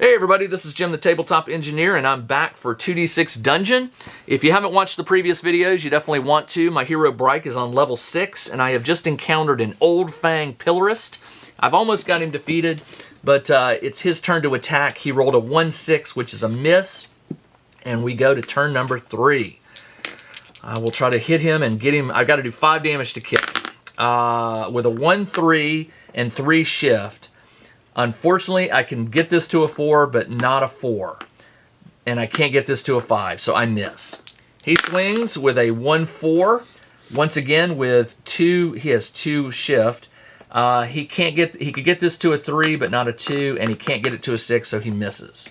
Hey everybody, this is Jim the Tabletop Engineer, and I'm back for 2d6 Dungeon. If you haven't watched the previous videos, you definitely want to. My hero Bryke is on level 6, and I have just encountered an Old Fang Pillarist. I've almost got him defeated, but it's his turn to attack. He rolled a 1-6, which is a miss, and we go to turn number 3. I will try to hit him and get him. I've got to do 5 damage to kill him. With a 1-3 and 3 shift. Unfortunately, I can get this to a 4, but not a 4. And I can't get this to a 5, so I miss. He swings with a 1-4. Once again, with 2, he has 2 shift. He could get this to a 3, but not a 2, and he can't get it to a 6, so he misses.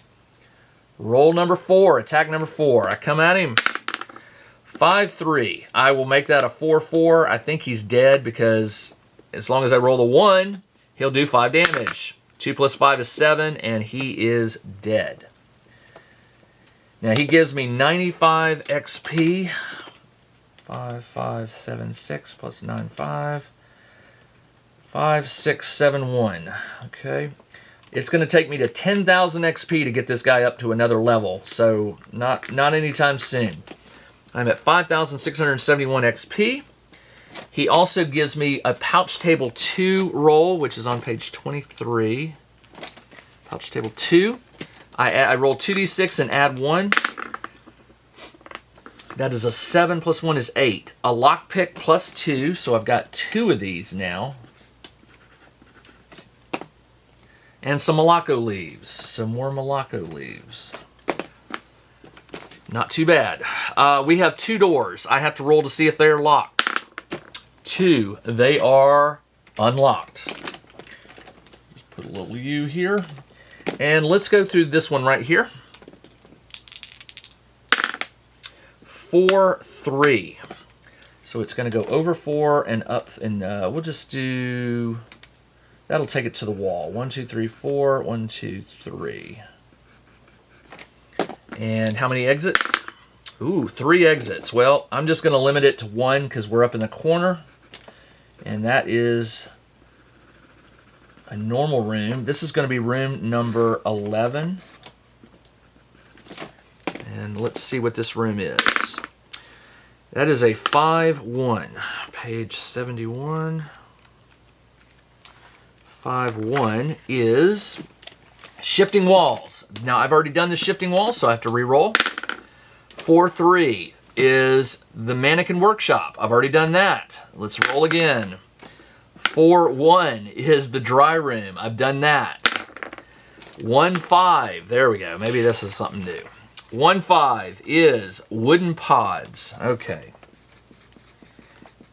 Roll number 4, attack number 4. I come at him. 5-3. I will make that a 4-4. I think he's dead because as long as I roll a 1, he'll do 5 damage. 2 plus 5 is 7, and he is dead. Now he gives me 95 XP. 5, 5, 7, 6 plus 9, 5. 5, 6, 7, 1. Okay. It's going to take me to 10,000 XP to get this guy up to another level, so not anytime soon. I'm at 5,671 XP. He also gives me a Pouch Table 2 roll, which is on page 23. Pouch Table 2. I roll 2d6 and add 1. That is a 7 plus 1 is 8. A Lockpick plus 2, so I've got 2 of these now. And some Malacco leaves. Some more Malacco leaves. Not too bad. We have 2 doors. I have to roll to see if they are locked. 2. They are unlocked. Just put a little U here. And let's go through this one right here. 4, 3. So it's going to go over 4 and up. And we'll just do... That'll take it to the wall. 1, 2, 3, 4. 1, 2, 3. And how many exits? Ooh, 3 exits. Well, I'm just going to limit it to 1 because we're up in the corner. And that is a normal room. This is going to be room number 11. And let's see what this room is. That is a 5-1. Page 71. 5-1 is shifting walls. Now, I've already done the shifting walls, so I have to re-roll. 4-3 is the mannequin workshop. I've already done that. Let's roll again. 4-1 is the dry room. I've done that. 1-5. There we go. Maybe this is something new. 1-5 is wooden pods. Okay.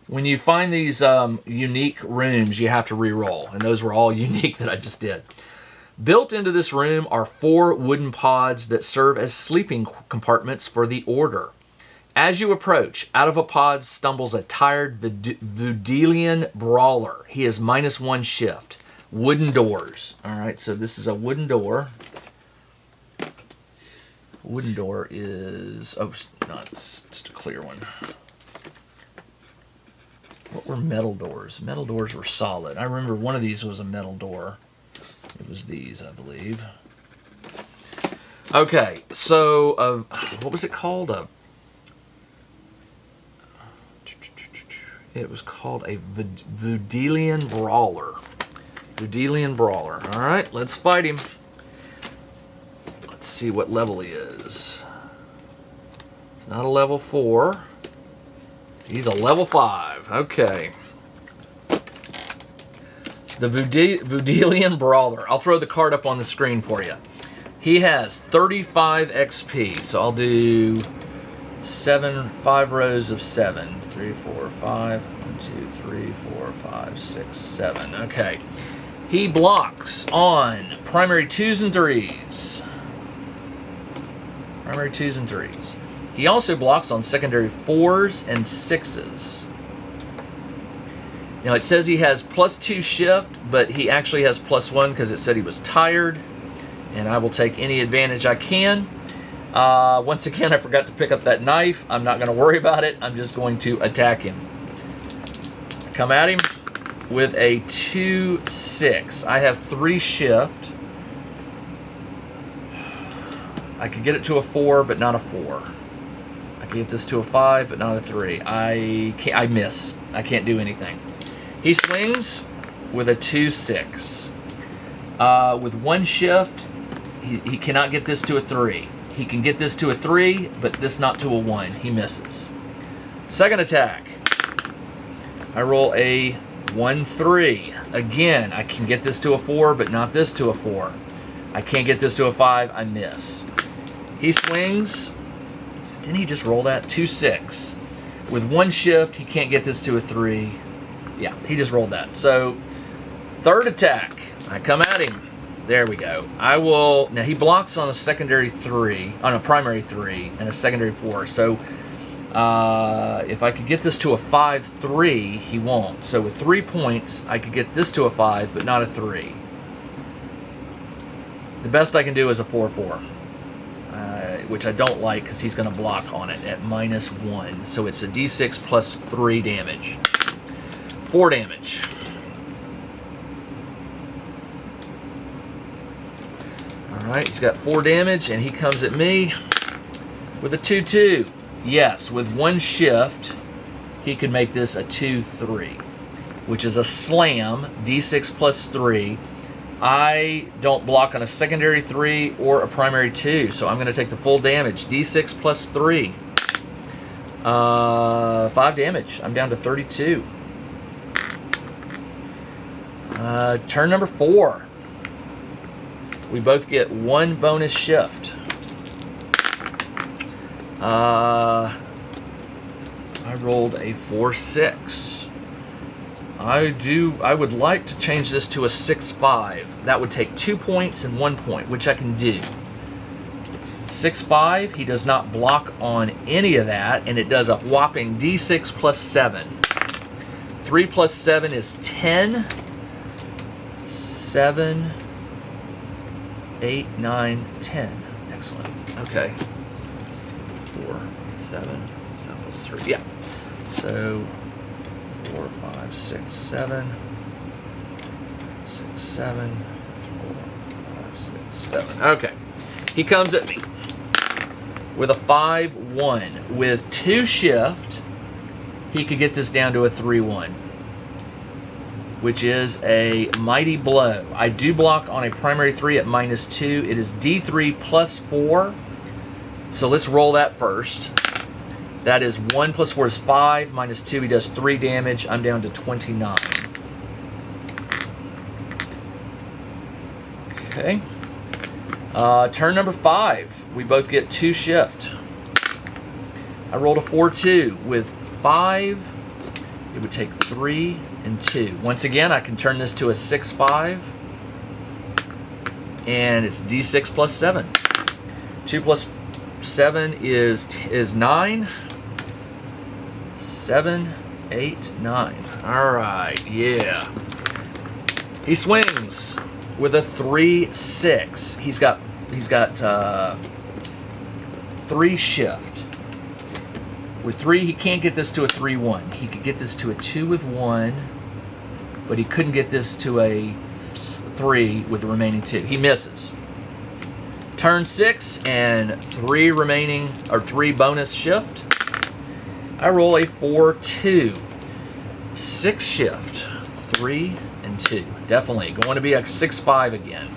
When you find these unique rooms, you have to re-roll. And those were all unique that I just did. Built into this room are 4 wooden pods that serve as sleeping compartments for the Order. As you approach, out of a pod stumbles a tired Vudelian brawler. He is -1 shift. Wooden doors. All right, so this is a wooden door. Wooden door is... Oh, no, it's just a clear one. What were metal doors? Metal doors were solid. I remember one of these was a metal door. It was these, I believe. Okay, so what was it called? It was called a Vudelian Brawler. Vudelian Brawler. All right, let's fight him. Let's see what level he is. It's not a level 4. He's a level 5. Okay. The Vudelian Brawler. I'll throw the card up on the screen for you. He has 35 XP, so I'll do 5 rows of 7. 3, 4, 5. 1, 2, 3, 4, 5, 6, 7. Okay. He blocks on primary 2s and 3s. Primary 2s and 3s. He also blocks on secondary 4s and 6s. Now it says he has +2 shift, but he actually has +1 because it said he was tired. And I will take any advantage I can. Once again, I forgot to pick up that knife. I'm not going to worry about it. I'm just going to attack him. I come at him with a 2-6. I have 3 shift. I could get it to a 4, but not a 4. I could get this to a 5, but not a 3. I miss. I can't do anything. He swings with a 2-6. With one shift, he cannot get this to a 3. He can get this to a 3, but this not to a 1. He misses. Second attack. I roll a 1-3. Again, I can get this to a 4, but not this to a 4. I can't get this to a 5. I miss. He swings. Didn't he just roll that? 2-6. With one shift, he can't get this to a 3. Yeah, he just rolled that. So, third attack. I come at him. There we go. I will... Now, he blocks on a secondary 3, on a primary 3, and a secondary 4. So, if I could get this to a 5-3, he won't. So, with 3 points, I could get this to a 5, but not a 3. The best I can do is a 4-4. Which I don't like because he's going to block on it at -1. So it's a d6 plus 3 damage. 4 damage. Alright, he's got 4 damage, and he comes at me with a 2-2. Yes, with one shift, he could make this a 2-3, which is a slam, d6 plus 3. I don't block on a secondary 3 or a primary 2, so I'm going to take the full damage. D6 plus 3. 5 damage. I'm down to 32. Turn number 4. We both get 1 bonus shift. I rolled a 4-6. I would like to change this to a 6-5. That would take 2 points and 1 point, which I can do. 6-5, he does not block on any of that, and it does a whopping d6 plus 7. 3 plus 7 is 10. 7, 8, 9, 10. Excellent. Okay. 4, 7 plus 3. Yeah. So 4, 5, 6, 7. 6, 7. 4, 5, 6, 7. Okay. He comes at me with a 5-1. With 2 shift, he could get this down to a 3-1, which is a mighty blow. I do block on a primary 3 at -2. It is D3 plus 4. So let's roll that first. That is 1 plus 4 is 5, -2, he does 3 damage. I'm down to 29. Okay. Turn number 5. We both get 2 shift. I rolled a 4-2. With 5, it would take 3 and 2. Once again, I can turn this to a 6-5. And it's D6 plus 7. 2 plus 7 is 9. 7, 8, 9. All right, yeah. He swings with a 3-6. He's got 3 shift. With 3, he can't get this to a 3-1. He could get this to a 2 with 1, but he couldn't get this to a 3 with the remaining 2. He misses. Turn 6 and 3 remaining, or 3 bonus shift. I roll a 4-2. 6 shift. 3 and 2. Definitely going to be a 6-5 again.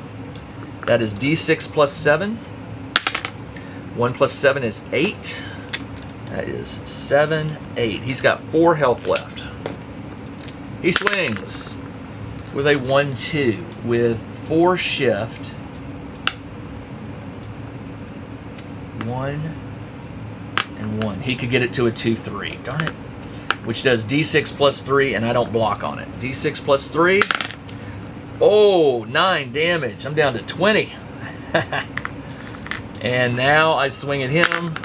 That is D6 plus 7. 1 plus 7 is 8. That is 7, 8. He's got 4 health left. He swings with a 1-2 with 4 shift. 1 and 1. He could get it to a 2-3. Darn it. Which does D6 plus 3, and I don't block on it. D6 plus 3. Oh, 9 damage. I'm down to 20. And now I swing at him,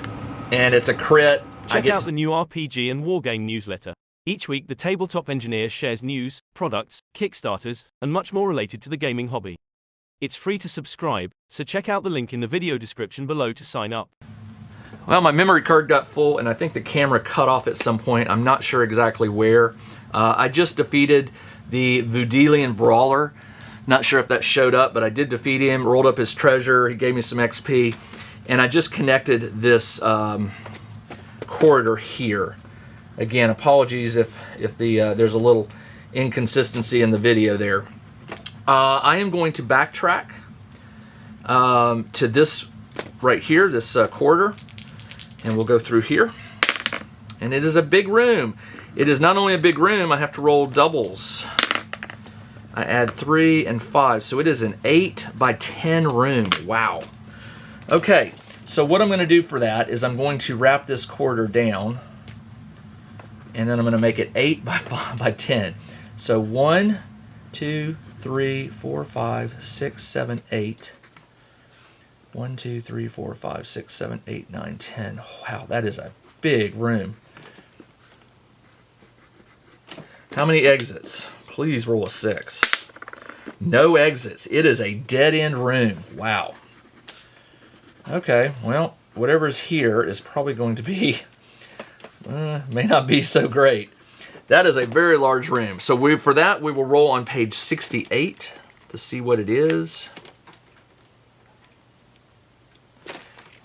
and it's a crit. Check out the new RPG and Wargame newsletter. Each week, the Tabletop Engineer shares news, products, Kickstarters, and much more related to the gaming hobby. It's free to subscribe, so check out the link in the video description below to sign up. Well, my memory card got full, and I think the camera cut off at some point. I'm not sure exactly where. I just defeated the Vudelian Brawler. Not sure if that showed up, but I did defeat him, rolled up his treasure. He gave me some XP. And I just connected this corridor here. Again, apologies if there's a little inconsistency in the video there. I am going to backtrack to this right here, this corridor, and we'll go through here. And it is a big room. It is not only a big room, I have to roll doubles. I add 3 and 5, so it is an 8 by 10 room. Wow. Okay, so what I'm going to do for that is I'm going to wrap this corridor down, and then I'm going to make it 8 by 5 by 10. So 1, 2, 3, 4, 5, 6, 7, 8. 1, 2, 3, 4, 5, 6, 7, 8, 9, 10. Wow, that is a big room. How many exits? Please roll a 6. No exits. It is a dead-end room. Wow. Okay, well, whatever's here is probably going to be, may not be so great. That is a very large room. So for that, we will roll on page 68 to see what it is.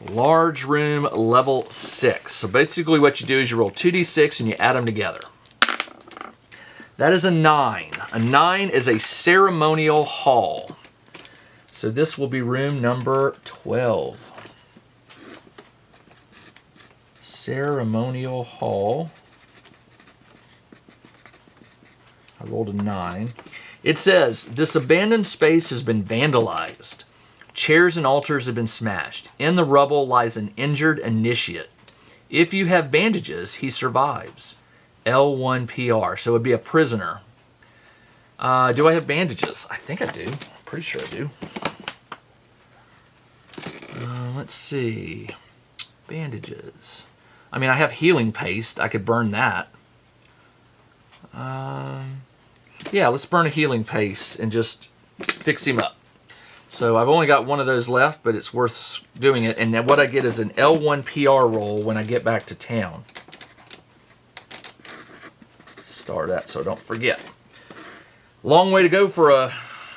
Large room, level 6. So basically what you do is you roll 2d6 and you add them together. That is a 9. A 9 is a ceremonial hall. So this will be room number 12. Ceremonial hall. I rolled a 9. It says, this abandoned space has been vandalized. Chairs and altars have been smashed. In the rubble lies an injured initiate. If you have bandages, he survives. L1PR, so it would be a prisoner. Do I have bandages? I think I do. I'm pretty sure I do. Let's see. Bandages. I mean, I have healing paste. I could burn that. Yeah, let's burn a healing paste and just fix him up. So I've only got one of those left, but it's worth doing it. And then what I get is an L1PR roll when I get back to town. Star that so I don't forget. Long way to go for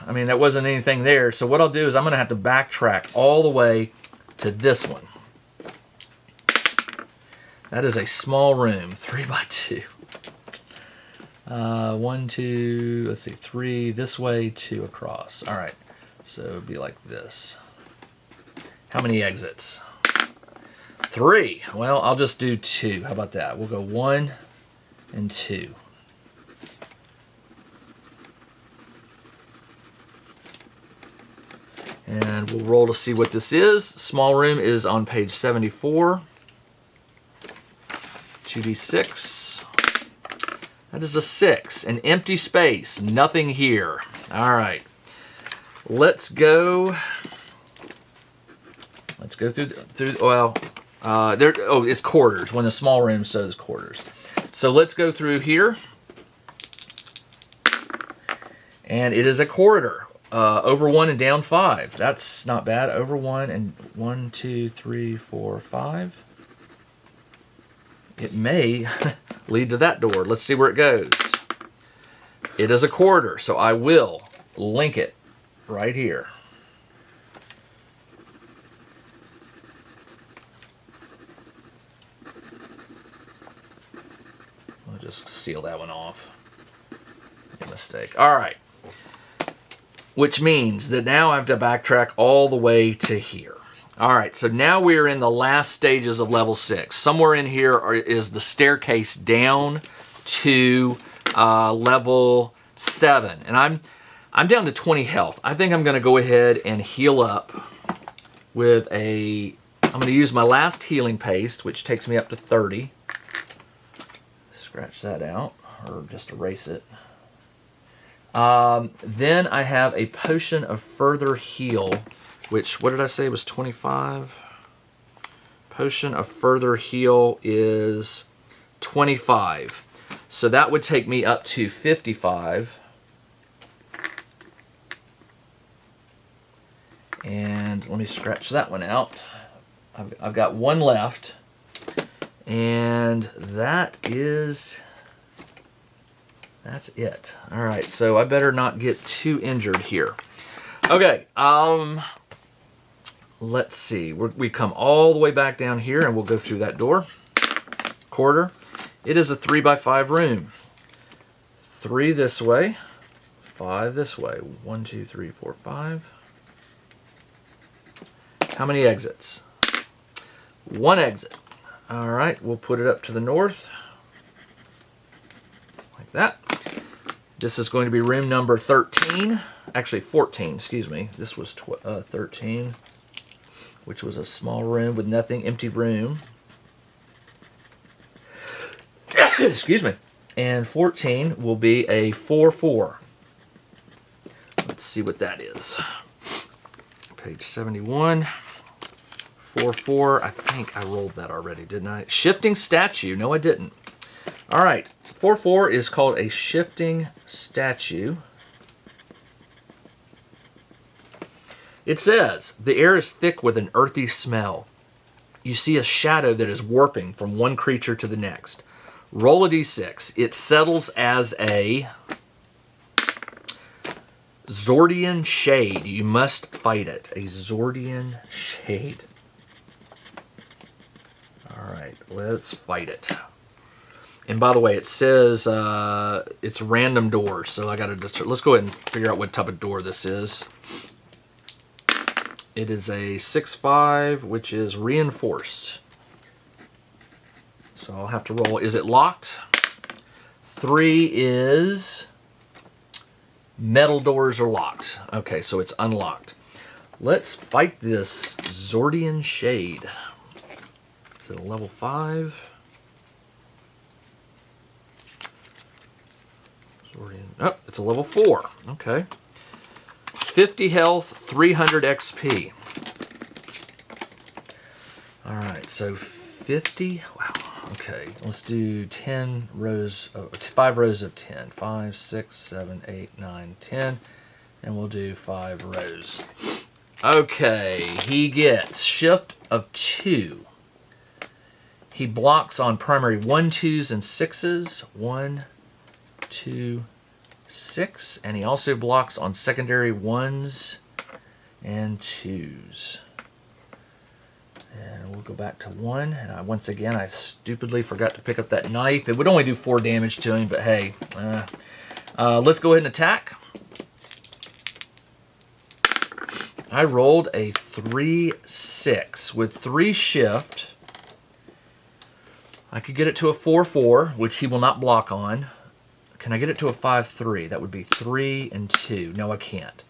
I mean, that wasn't anything there. So what I'll do is I'm going to have to backtrack all the way to this one. That is a small room, 3 by 2. 1, 2, let's see, 3 this way, 2 across. All right, so it would be like this. How many exits? 3. Well, I'll just do 2. How about that? We'll go 1 and 2. And we'll roll to see what this is. Small room is on page 74. 2d6. That is a 6. An empty space. Nothing here. All right. Let's go. Let's go through. Well, there. Oh, it's quarters. When the small room says quarters. So let's go through here. And it is a corridor. Over 1 and down 5. That's not bad. Over 1 and 1, 2, 3, 4, 5. It may lead to that door. Let's see where it goes. It is a corridor, so I will link it right here. I'll just seal that one off. A mistake. All right. Which means that now I have to backtrack all the way to here. All right, so now we're in the last stages of level 6. Somewhere in here is the staircase down to level 7. And I'm down to 20 health. I think I'm going to go ahead and heal up with I'm going to use my last healing paste, which takes me up to 30. Scratch that out, or just erase it. Then I have a potion of further heal, which, what did I say, was 25? Potion of further heal is 25. So that would take me up to 55. And let me scratch that one out. I've got one left. And that's it. All right, so I better not get too injured here. Okay, let's see. We come all the way back down here, and we'll go through that door. Quarter. It is a 3x5 room. 3 this way, 5 this way. 1, 2, 3, 4, 5. How many exits? 1 exit. All right, we'll put it up to the north, like that. This is going to be room number 13. Actually, 14, excuse me. This was 13, which was a small room with nothing, empty room. Excuse me. And 14 will be a 4-4. Let's see what that is. Page 71. 4-4. I think I rolled that already, didn't I? Shifting statue. No, I didn't. All right. 4-4 is called a shifting statue. It says, the air is thick with an earthy smell. You see a shadow that is warping from one creature to the next. Roll a d6. It settles as a Zordian shade. You must fight it. A Zordian shade. All right, let's fight it. And by the way, it says it's random doors, so I got to let's go ahead and figure out what type of door this is. It is a 6-5, which is reinforced. So I'll have to roll. Is it locked? 3 is metal doors are locked. Okay, so it's unlocked. Let's fight this Zordian shade. Is it a level 5? Zordian. Oh, it's a level 4. Okay. 50 health, 300 XP. All right, so 50. Wow. Okay, let's do 10 rows, 5 rows of 10. 5, 6, 7, 8, 9, 10. And we'll do 5 rows. Okay, he gets shift of 2. He blocks on primary 1, 2s, and 6s. 1, 2, 6. And he also blocks on secondary 1s and 2s. And we'll go back to 1. And once again, I stupidly forgot to pick up that knife. It would only do 4 damage to him, but hey. Let's go ahead and attack. I rolled a 3-6 with 3 shift. I could get it to a 4-4, which he will not block on. Can I get it to a 5-3? That would be 3 and 2. No, I can't.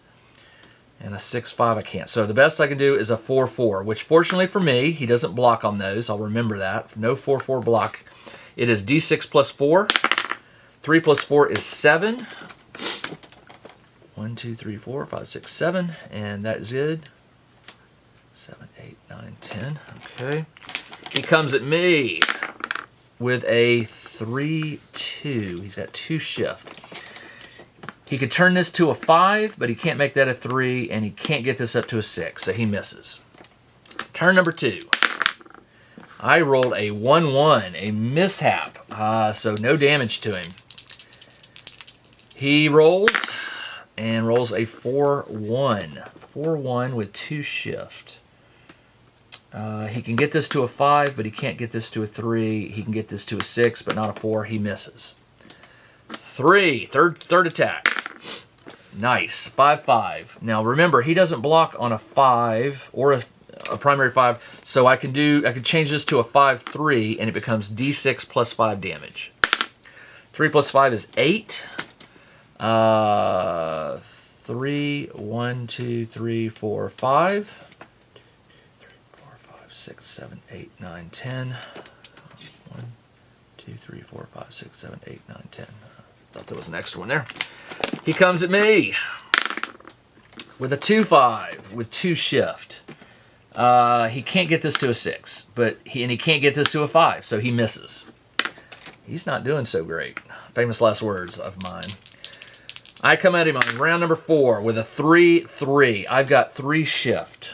And a 6-5, I can't. So the best I can do is a 4-4, which fortunately for me, he doesn't block on those. I'll remember that. No 4-4 block. It is D6 plus 4. 3 plus 4 is 7. 1, 2, 3, 4, 5, 6, 7. And that is it. 7, 8, 9, 10. Okay. He comes at me with a 3-2. He's got 2 shift. He could turn this to a 5, but he can't make that a 3, and he can't get this up to a 6, so he misses. Turn number 2. I rolled a 1-1, a mishap, so no damage to him. He rolls, and rolls a 4-1. 4-1 with 2 shift. He can get this to a 5, but he can't get this to a 3. He can get this to a 6, but not a 4. He misses. 3, third attack. Nice, 5-5. Now remember, he doesn't block on a 5 or a primary 5, so I can change this to a 5-3, and it becomes D6 plus 5 damage. 3 plus 5 is 8. 3, 1, 2, 3, 4, 5. 3, 4, 5, 6, 7, 8, 9, 10. 1, 2, 3, 4, 5, 6, 7, 8, 9, 10. Thought there was an extra one there. He comes at me with a 2-5 with 2 shift. He can't get this to a 6, but he can't get this to a 5, so he misses. He's not doing so great. Famous last words of mine. I come at him on round number 4 with a 3-3. I've got 3 shift.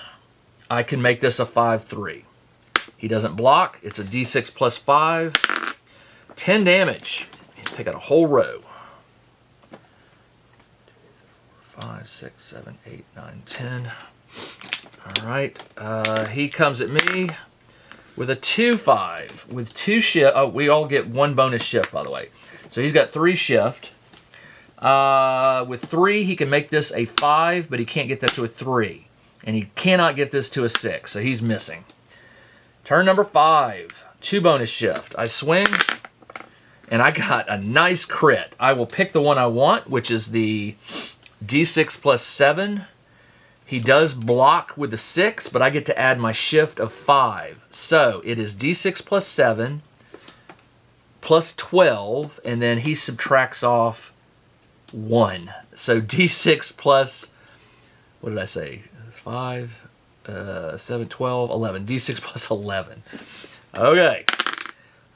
I can make this a 5-3. He doesn't block. It's a D6 plus 5. 10 damage. Take out a whole row. 5, 6, 7, 8, 9, 10. All right, he comes at me with a 2-5 with 2 shift. Oh, we all get 1 bonus shift, by the way. So he's got 3 shift. With 3, he can make this a 5, but he can't get that to a 3. And he cannot get this to a 6, so he's missing. Turn number 5, 2 bonus shift. I swing, and I got a nice crit. I will pick the one I want, which is the D6 plus 7. He does block with the 6, but I get to add my shift of 5. So it is D6 plus 7 plus 12, and then he subtracts off 1. So D6 plus, what did I say? 5, 7, 12, 11. D6 plus 11. Okay.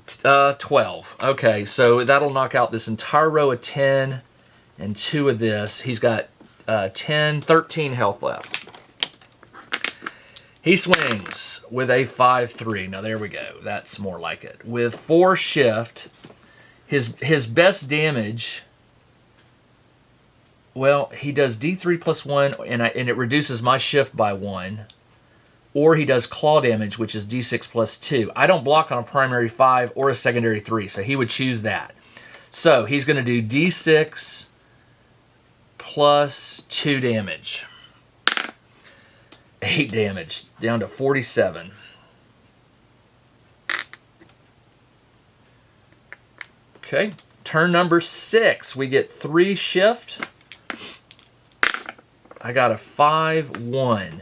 12. Okay, so that'll knock out this entire row of 10 and 2 of this. He's got 10, 13 health left. He swings with a 5-3. Now there we go. That's more like it. With 4 shift, his best damage, well, he does D3 plus 1, and it reduces my shift by 1. Or he does claw damage, which is D6 plus 2. I don't block on a primary 5 or a secondary 3, so he would choose that. So he's going to do D6 plus 2 damage. 8 damage, down to 47. Okay, turn number 6. We get 3 shift. I got a 5-1.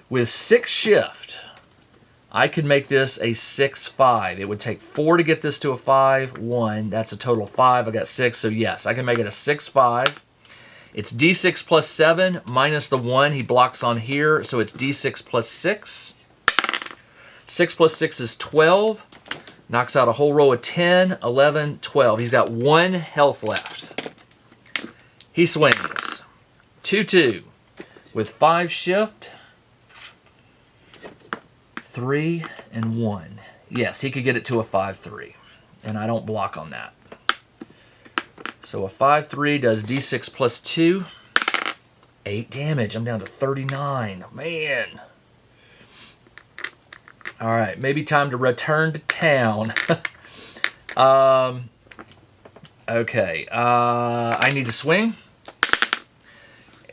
With 6 shift, I could make this a 6-5. It would take 4 to get this to a 5-1. That's a total of 5. I got 6, so yes, I can make it a 6-5. It's D6 plus 7 minus the 1 he blocks on here, so it's D6 plus 6. 6 plus 6 is 12. Knocks out a whole row of 10, 11, 12. He's got 1 health left. He swings. 2-2 with 5 shift. 3 and 1. Yes, he could get it to a 5-3, and I don't block on that. So a 5-3 does D6 plus 2. 8 damage. I'm down to 39. Man. All right, maybe time to return to town. Okay, I need to swing.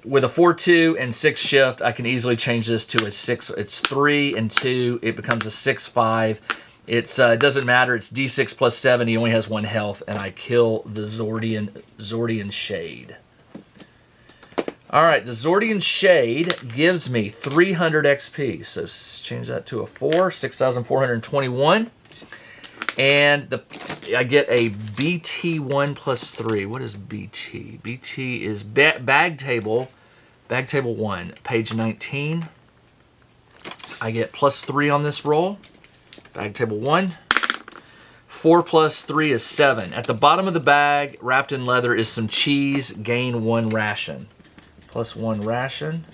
With a 4-2 and 6 shift, I can easily change this to a 6. It's 3 and 2. It becomes a 6-5. It doesn't matter. It's D6 plus 7. He only has 1 health, and I kill the Zordian Shade. All right, the Zordian Shade gives me 300 XP. So change that to a 4, 6,421. And I get a BT1 plus 3. What is BT? BT is bag table 1, page 19. I get plus 3 on this roll. Bag table 1. 4 plus 3 is 7. At the bottom of the bag, wrapped in leather, is some cheese. Gain 1 ration. Plus 1 ration.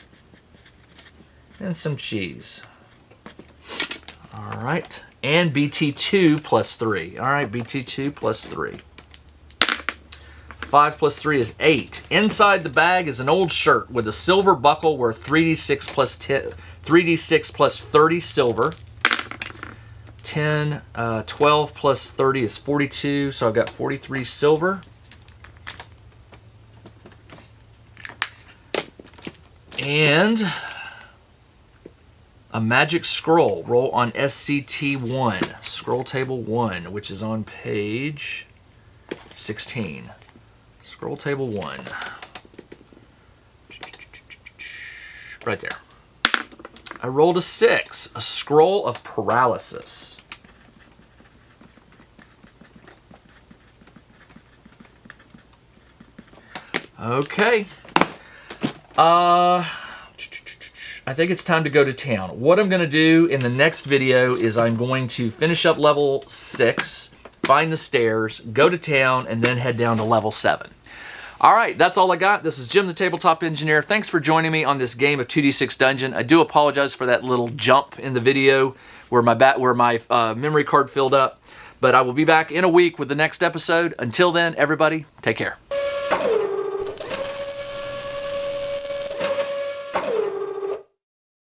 And some cheese. All right. And BT2 plus 3. All right, BT2 plus 3. 5 plus 3 is 8. Inside the bag is an old shirt with a silver buckle worth 3d6 plus 10, 3d6 plus 30 silver. 10, 12 plus 30 is 42, so I've got 43 silver. And a magic scroll. Roll on SCT1, scroll table 1, which is on page 16. Scroll table 1. Right there. I rolled a 6, a scroll of paralysis. Okay. I think it's time to go to town. What I'm going to do in the next video is I'm going to finish up level 6, find the stairs, go to town, and then head down to level 7. All right, that's all I got. This is Jim the Tabletop Engineer. Thanks for joining me on this game of 2D6 Dungeon. I do apologize for that little jump in the video where my memory card filled up, but I will be back in a week with the next episode. Until then, everybody, take care.